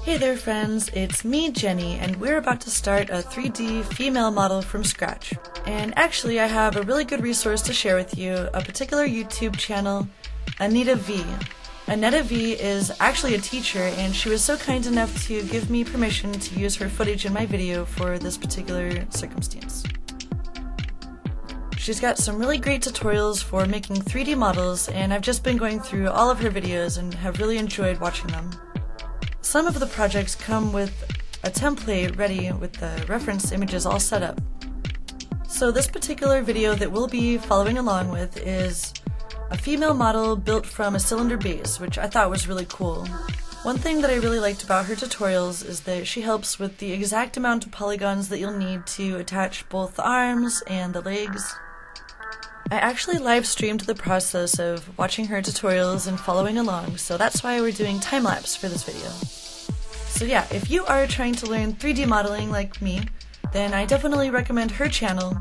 Hey there friends, it's me Jenny, and we're about to start a 3D female model from scratch. And actually I have a really good resource to share with you, a particular YouTube channel, AnetaV. AnetaV is actually a teacher, and she was so kind enough to give me permission to use her footage in my video for this particular circumstance. She's got some really great tutorials for making 3D models, and I've just been going through all of her videos and have really enjoyed watching them. Some of the projects come with a template ready with the reference images all set up. So this particular video that we'll be following along with is a female model built from a cylinder base, which I thought was really cool. One thing that I really liked about her tutorials is that she helps with the exact amount of polygons that you'll need to attach both the arms and the legs. I actually live streamed the process of watching her tutorials and following along, so that's why we're doing time-lapse for this video. So yeah, if you are trying to learn 3D modeling like me, then I definitely recommend her channel.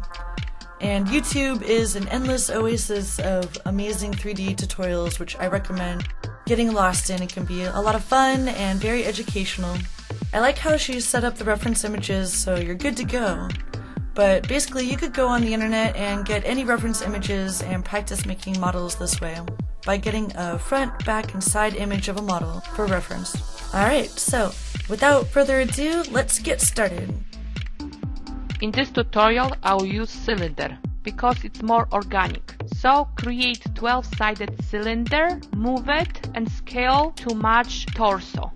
And YouTube is an endless oasis of amazing 3D tutorials which I recommend getting lost in. It can be a lot of fun and very educational. I like how she set up the reference images so you're good to go. But basically you could go on the internet and get any reference images and practice making models this way by getting a front, back, and side image of a model for reference. Alright, so without further ado, let's get started. In this tutorial I'll use cylinder because it's more organic. So create 12-sided cylinder, move it and scale to match torso.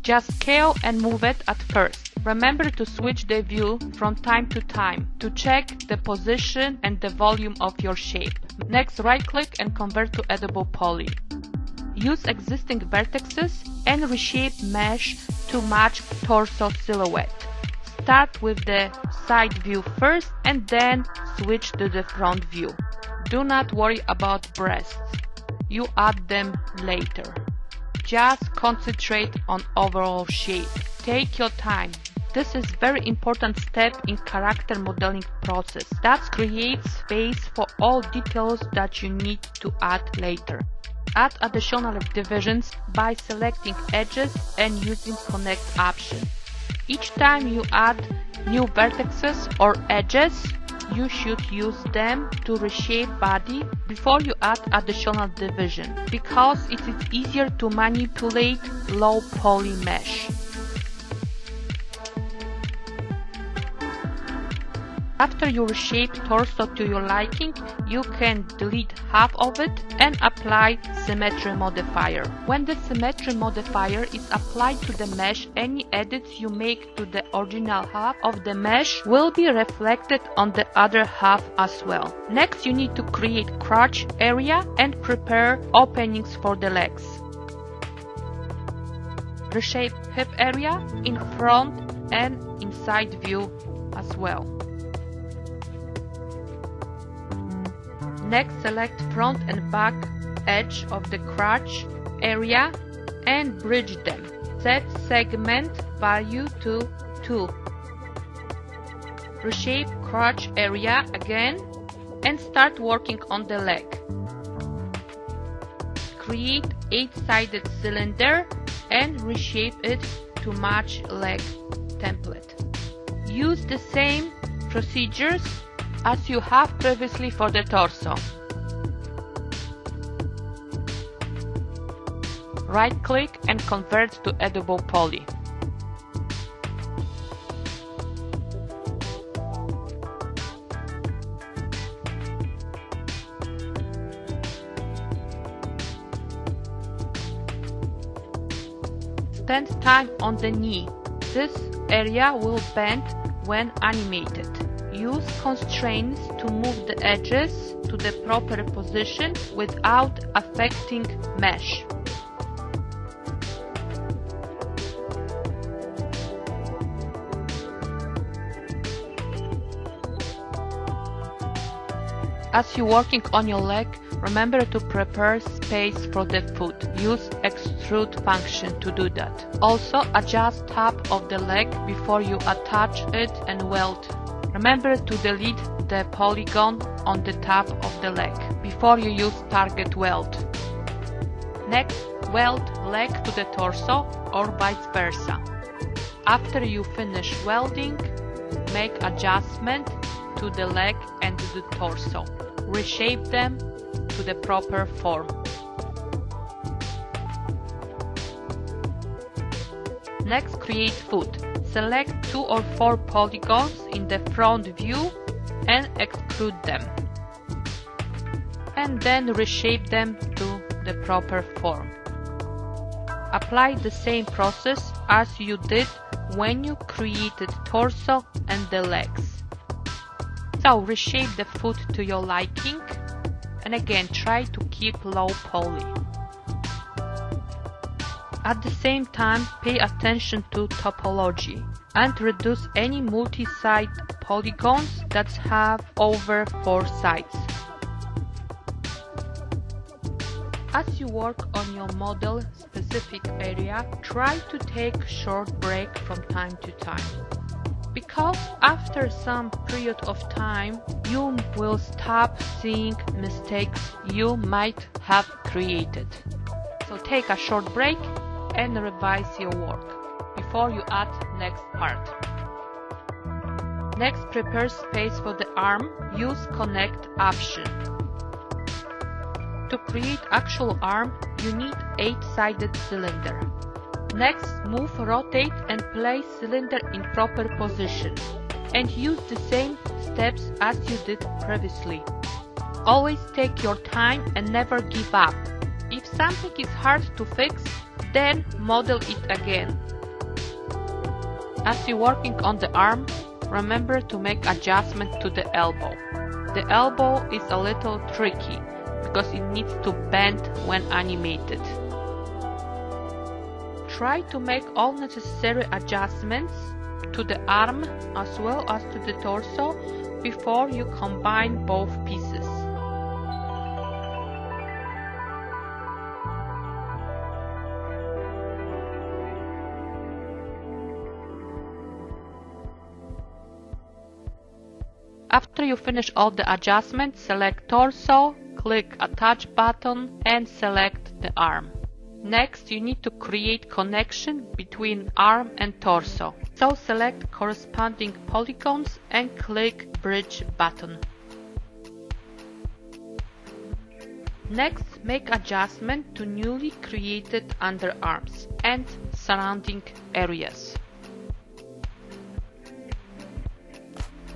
Just scale and move it at first. Remember to switch the view from time to time to check the position and the volume of your shape. Next, right-click and convert to editable poly. Use existing vertices and reshape mesh to match torso silhouette. Start with the side view first and then switch to the front view. Do not worry about breasts. You add them later. Just concentrate on overall shape. Take your time. This is very important step in character modeling process that creates space for all details that you need to add later. Add additional divisions by selecting edges and using connect option. Each time you add new vertices or edges, you should use them to reshape body before you add additional division, because it is easier to manipulate low poly mesh. After you reshape torso to your liking, you can delete half of it and apply symmetry modifier. When the symmetry modifier is applied to the mesh, any edits you make to the original half of the mesh will be reflected on the other half as well. Next, you need to create crotch area and prepare openings for the legs. Reshape hip area in front and inside view as well. Next, select front and back edge of the crotch area and bridge them. Set segment value to 2. Reshape crotch area again and start working on the leg. Create 8-sided cylinder and reshape it to match leg template. Use the same procedures as you have previously for the torso. Right-click and convert to editable poly. Spend time on the knee. This area will bend when animated. Use constraints to move the edges to the proper position without affecting mesh. As you're working on your leg, remember to prepare space for the foot. Use extrude function to do that. Also, adjust top of the leg before you attach it and weld. Remember to delete the polygon on the top of the leg before you use target weld. Next, weld leg to the torso or vice versa. After you finish welding, make adjustment to the leg and to the torso. Reshape them to the proper form. Next, create foot. Select 2 or 4 polygons in the front view and extrude them. And then reshape them to the proper form. Apply the same process as you did when you created torso and the legs. So reshape the foot to your liking, and again try to keep low poly. At the same time, pay attention to topology and reduce any multi-side polygons that have over 4 sides. As you work on your model specific area, try to take a short break from time to time. Because after some period of time, you will stop seeing mistakes you might have created. So take a short break and revise your work before you add next part. Next, prepare space for the arm. Use connect option. To create actual arm, you need 8-sided cylinder. Next, move, rotate and place cylinder in proper position. And use the same steps as you did previously. Always take your time and never give up. If something is hard to fix, then model it again. As you're working on the arm, remember to make adjustment to the elbow. The elbow is a little tricky because it needs to bend when animated. Try to make all necessary adjustments to the arm as well as to the torso before you combine both pieces. After you finish all the adjustments, select torso, click attach button and select the arm. Next, you need to create connection between arm and torso. So select corresponding polygons and click bridge button. Next, make adjustment to newly created underarms and surrounding areas.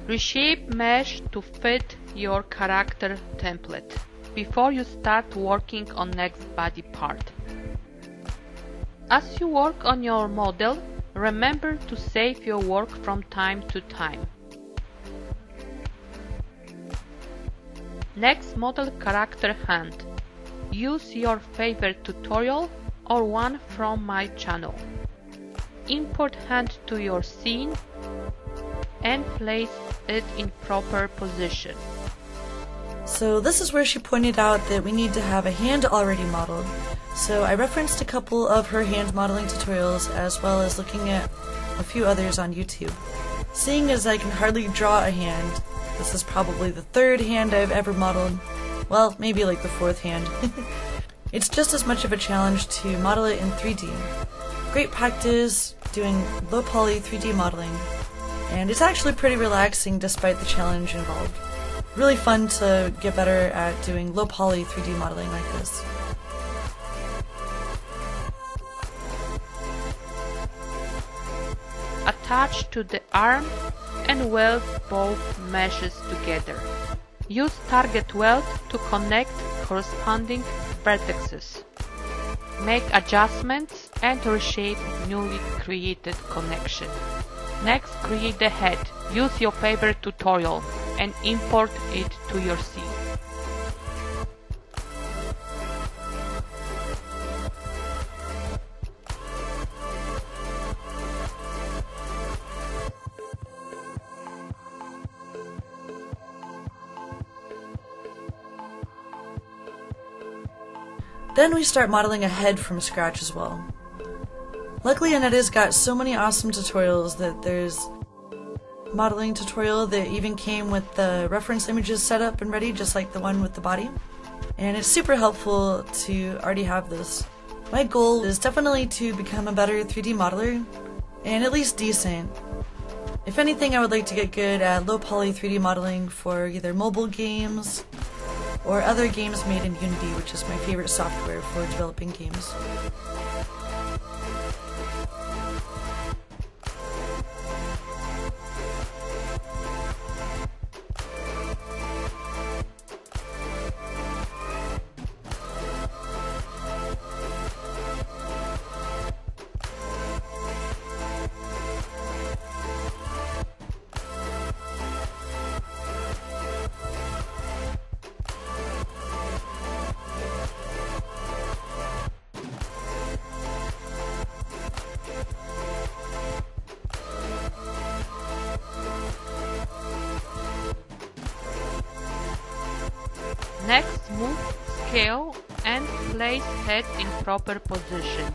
Reshape mesh to fit your character template before you start working on next body part. As you work on your model, remember to save your work from time to time. Next, model character hand. Use your favorite tutorial or one from my channel. Import hand to your scene and place it in proper position. So this is where she pointed out that we need to have a hand already modeled. So I referenced a couple of her hand modeling tutorials as well as looking at a few others on YouTube. Seeing as I can hardly draw a hand, this is probably the 3rd hand I've ever modeled. Well, maybe like the 4th hand. It's just as much of a challenge to model it in 3D. Great practice doing low poly 3D modeling. And it's actually pretty relaxing despite the challenge involved. Really fun to get better at doing low poly 3D modeling like this. Attach to the arm and weld both meshes together. Use target weld to connect corresponding vertices. Make adjustments and reshape newly created connection. Next, create the head. Use your favorite tutorial and import it to your scene. Then we start modeling a head from scratch as well. Luckily, Aneta's got so many awesome tutorials that there's a modeling tutorial that even came with the reference images set up and ready, just like the one with the body. and it's super helpful to already have this. My goal is definitely to become a better 3D modeler, and at least decent. If anything, I would like to get good at low poly 3D modeling for either mobile games or other games made in Unity, which is my favorite software for developing games. Next, move, scale and place head in proper position.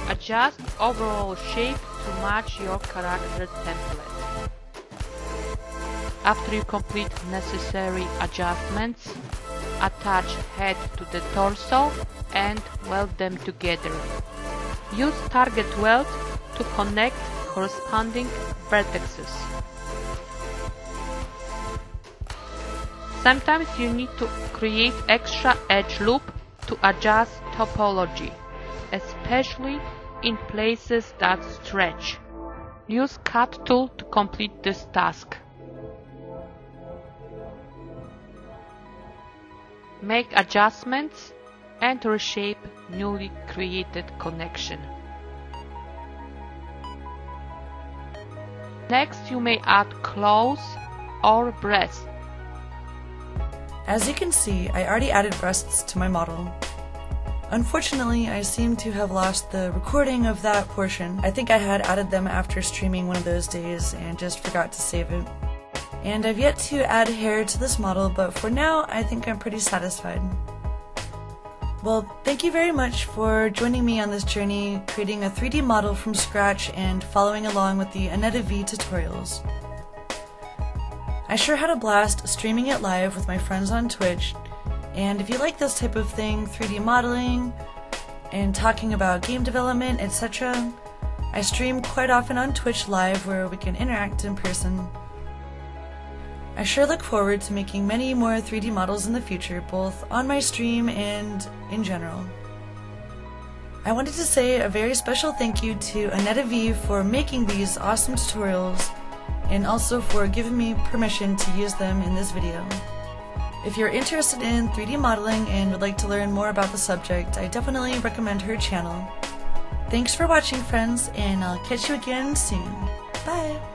Adjust overall shape to match your character template. After you complete necessary adjustments, attach head to the torso and weld them together. Use target weld to connect corresponding vertices. Sometimes you need to create extra edge loop to adjust topology, especially in places that stretch. Use Cut tool to complete this task. Make adjustments and reshape newly created connection. Next, you may add claws or breasts. As you can see, I already added breasts to my model. Unfortunately, I seem to have lost the recording of that portion. I think I had added them after streaming one of those days and just forgot to save it. And I've yet to add hair to this model, but for now, I think I'm pretty satisfied. Well, thank you very much for joining me on this journey, creating a 3D model from scratch and following along with the AnetaV tutorials. I sure had a blast streaming it live with my friends on Twitch, and if you like this type of thing, 3D modeling, and talking about game development, etc., I stream quite often on Twitch live where we can interact in person. I sure look forward to making many more 3D models in the future, both on my stream and in general. I wanted to say a very special thank you to AnetaV for making these awesome tutorials, and also for giving me permission to use them in this video. If you're interested in 3D modeling and would like to learn more about the subject, I definitely recommend her channel. Thanks for watching, friends, and I'll catch you again soon. Bye!